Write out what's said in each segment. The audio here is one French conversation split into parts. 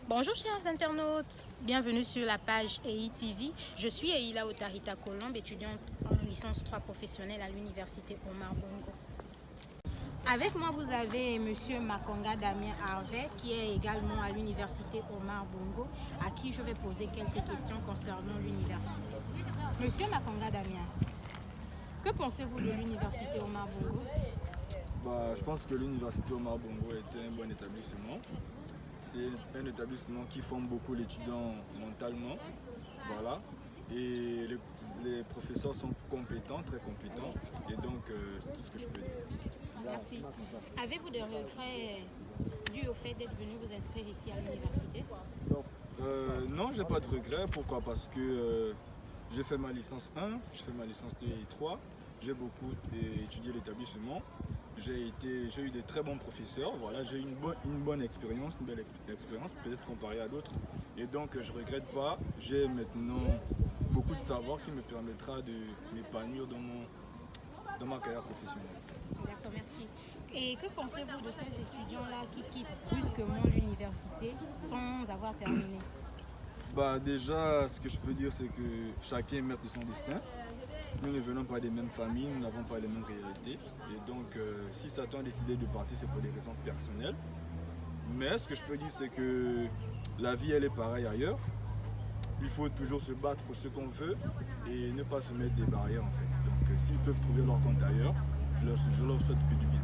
Bonjour chers internautes, bienvenue sur la page EITV. Je suis Eila Otarita Colombe, étudiante en licence 3 professionnelle à l'université Omar Bongo. Avec moi vous avez monsieur Makonga Damien Harvey qui est également à l'université Omar Bongo, à qui je vais poser quelques questions concernant l'université. Monsieur Makonga Damien, que pensez-vous de l'université Omar Bongo? Je pense que l'université Omar Bongo est un bon établissement. C'est un établissement qui forme beaucoup l'étudiant mentalement. Voilà. Et les professeurs sont compétents, très compétents. Et donc, c'est tout ce que je peux dire. Merci. Avez-vous des regrets dus au fait d'être venu vous inscrire ici à l'université? Non, j'ai pas de regrets. Pourquoi? Parce que j'ai fait ma licence 1, je fais ma licence 2 et 3. J'ai beaucoup étudié l'établissement. J'ai eu des très bons professeurs. Voilà, j'ai eu une bonne expérience, une belle expérience, peut-être comparée à d'autres. Et donc, je ne regrette pas. J'ai maintenant beaucoup de savoir qui me permettra de m'épanouir dans ma carrière professionnelle. D'accord, merci. Et que pensez-vous de ces étudiants-là qui quittent brusquement l'université sans avoir terminé? Déjà, ce que je peux dire, c'est que chacun est maître de son destin. Nous ne venons pas des mêmes familles, nous n'avons pas les mêmes réalités. Et donc, si Satan a décidé de partir, c'est pour des raisons personnelles. Mais ce que je peux dire, c'est que la vie, elle est pareille ailleurs. Il faut toujours se battre pour ce qu'on veut et ne pas se mettre des barrières, en fait. Donc, s'ils peuvent trouver leur compte ailleurs, je leur souhaite que du bien.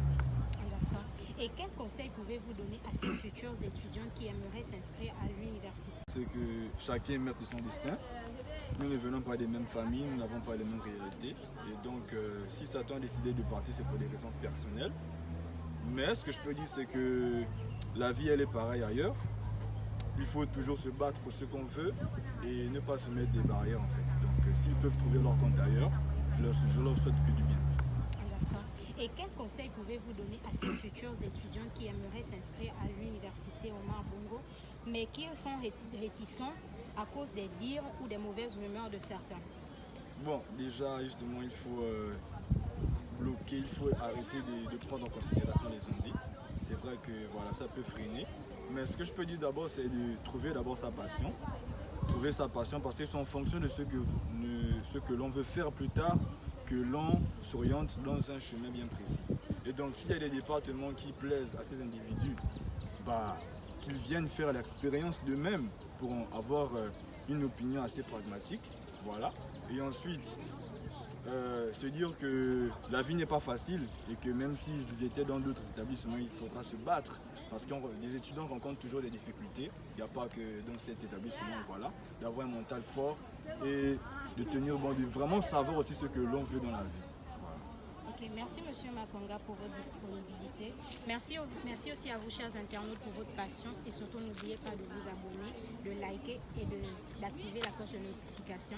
D'accord. Et quels conseils pouvez-vous donner à ces futurs étudiants qui aimeraient s'inscrire à l'université? C'est que chacun est maître de son destin. Nous ne venons pas des mêmes familles, nous n'avons pas les mêmes réalités. Et donc, si Satan a décidé de partir, c'est pour des raisons personnelles. Mais ce que je peux dire, c'est que la vie, elle est pareille ailleurs. Il faut toujours se battre pour ce qu'on veut et ne pas se mettre des barrières, en fait. Donc, s'ils peuvent trouver leur compte ailleurs, je leur souhaite que du bien. D'accord. Et quels conseils pouvez-vous donner à ces futurs étudiants qui aimeraient s'inscrire à l'université Omar Bongo, mais qui sont réticents à cause des dires ou des mauvaises rumeurs de certains? Déjà, justement, il faut bloquer, il faut arrêter de prendre en considération les ondes. C'est vrai que voilà, ça peut freiner. Mais ce que je peux dire d'abord, c'est de trouver d'abord sa passion. Trouver sa passion parce que c'est en fonction de ce que l'on veut faire plus tard que l'on s'oriente dans un chemin bien précis. Et donc, s'il y a des départements qui plaisent à ces individus, qu'ils viennent faire l'expérience d'eux-mêmes pour avoir une opinion assez pragmatique. Voilà. Et ensuite, se dire que la vie n'est pas facile et que même s'ils étaient dans d'autres établissements, il faudra se battre. Parce que les étudiants rencontrent toujours des difficultés. Il n'y a pas que dans cet établissement, voilà. D'avoir un mental fort et de tenir bon, de vraiment savoir aussi ce que l'on veut dans la vie. Ok, merci Monsieur Makonga pour votre disponibilité. Merci aussi à vous chers internautes pour votre patience et surtout n'oubliez pas de vous abonner, de liker et d'activer la cloche de notification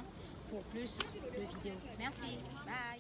pour plus de vidéos. Merci, bye.